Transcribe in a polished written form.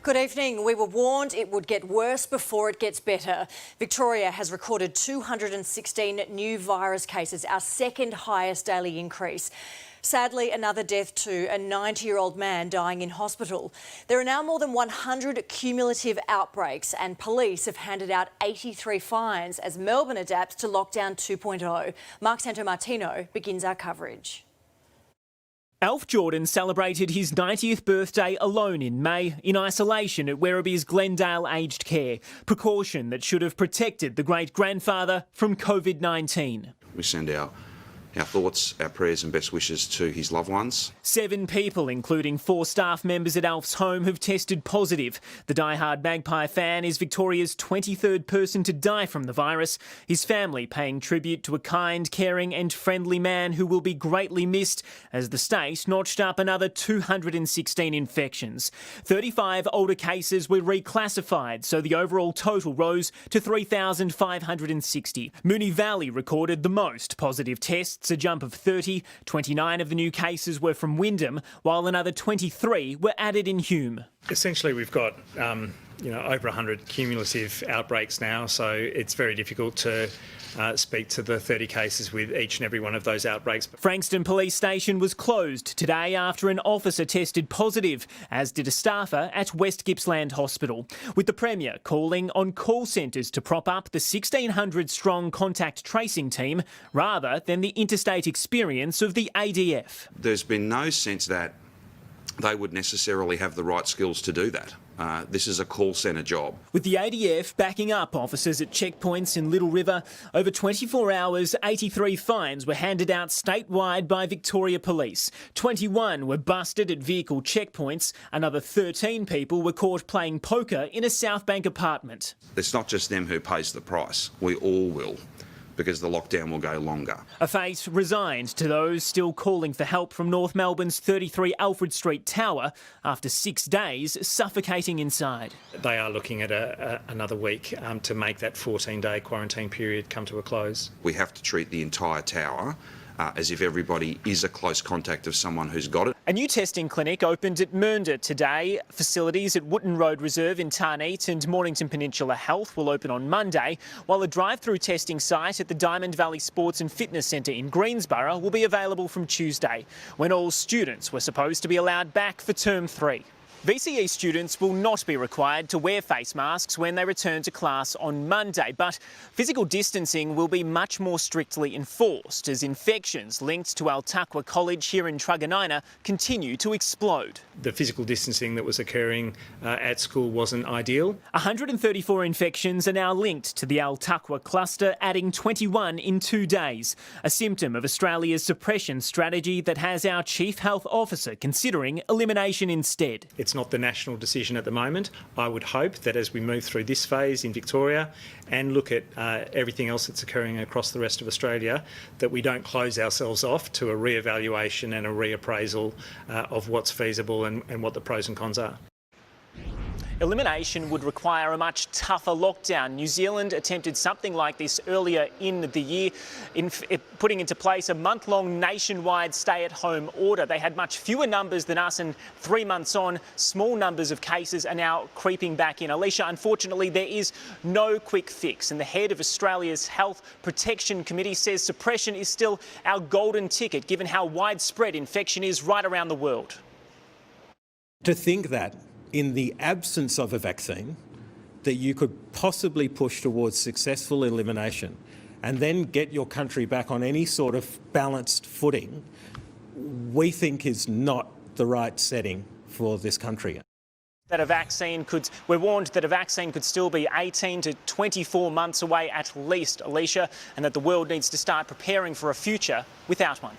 Good evening. We were warned it would get worse before it gets better. Victoria has recorded 216 new virus cases, our second highest daily increase. Sadly, another death too, a 90-year-old man dying in hospital. There are now more than 100 cumulative outbreaks and police have handed out 83 fines as Melbourne adapts to lockdown 2.0. Mark Santomartino begins our coverage. Alf Jordan celebrated his 90th birthday alone in May, in isolation at Werribee's Glendale Aged Care, precaution that should have protected the great-grandfather from COVID-19. We send our thoughts, our prayers and best wishes to his loved ones. 7 people, including 4 staff members at Alf's home, have tested positive. The diehard Magpie fan is Victoria's 23rd person to die from the virus, his family paying tribute to a kind, caring and friendly man who will be greatly missed as the state notched up another 216 infections. 35 older cases were reclassified, so the overall total rose to 3,560. Moonee Valley recorded the most positive tests, a jump of 30. 29 of the new cases were from Wyndham, while another 23 were added in Hume. Essentially, we've got over 100 cumulative outbreaks now, so it's very difficult to speak to the 30 cases with each and every one of those outbreaks. Frankston Police Station was closed today after an officer tested positive, as did a staffer at West Gippsland Hospital, with the Premier calling on call centres to prop up the 1,600-strong contact tracing team rather than the interstate experience of the ADF. There's been no sense that they would necessarily have the right skills to do that. This is a call centre job. With the ADF backing up officers at checkpoints in Little River, over 24 hours, 83 fines were handed out statewide by Victoria Police. 21 were busted at vehicle checkpoints. Another 13 people were caught playing poker in a South Bank apartment. It's not just them who pays the price. We all will, because the lockdown will go longer. A fate resigned to those still calling for help from North Melbourne's 33 Alfred Street Tower after 6 days suffocating inside. They are looking at another week to make that 14-day quarantine period come to a close. We have to treat the entire tower as if everybody is a close contact of someone who's got it. A new testing clinic opened at Mernda today. Facilities at Wootton Road Reserve in Tarneet and Mornington Peninsula Health will open on Monday, while a drive-through testing site at the Diamond Valley Sports and Fitness Centre in Greensborough will be available from Tuesday, when all students were supposed to be allowed back for Term 3. VCE students will not be required to wear face masks when they return to class on Monday, but physical distancing will be much more strictly enforced as infections linked to Altaqua College here in Truganina continue to explode. The physical distancing that was occurring at school wasn't ideal. 134 infections are now linked to the Altaqua cluster, adding 21 in 2 days, a symptom of Australia's suppression strategy that has our Chief Health Officer considering elimination instead. It's not the national decision at the moment. I would hope that as we move through this phase in Victoria and look at everything else that's occurring across the rest of Australia, that we don't close ourselves off to a re-evaluation and a reappraisal of what's feasible and what the pros and cons are. Elimination would require a much tougher lockdown. New Zealand attempted something like this earlier in the year, putting into place a month-long nationwide stay-at-home order. They had much fewer numbers than us, and 3 months on, small numbers of cases are now creeping back in. Alicia, unfortunately, there is no quick fix, and the head of Australia's Health Protection Committee says suppression is still our golden ticket, given how widespread infection is right around the world. To think that in the absence of a vaccine, that you could possibly push towards successful elimination and then get your country back on any sort of balanced footing, we think is not the right setting for this country. We're warned that a vaccine could still be 18 to 24 months away at least, Alicia, and that the world needs to start preparing for a future without one.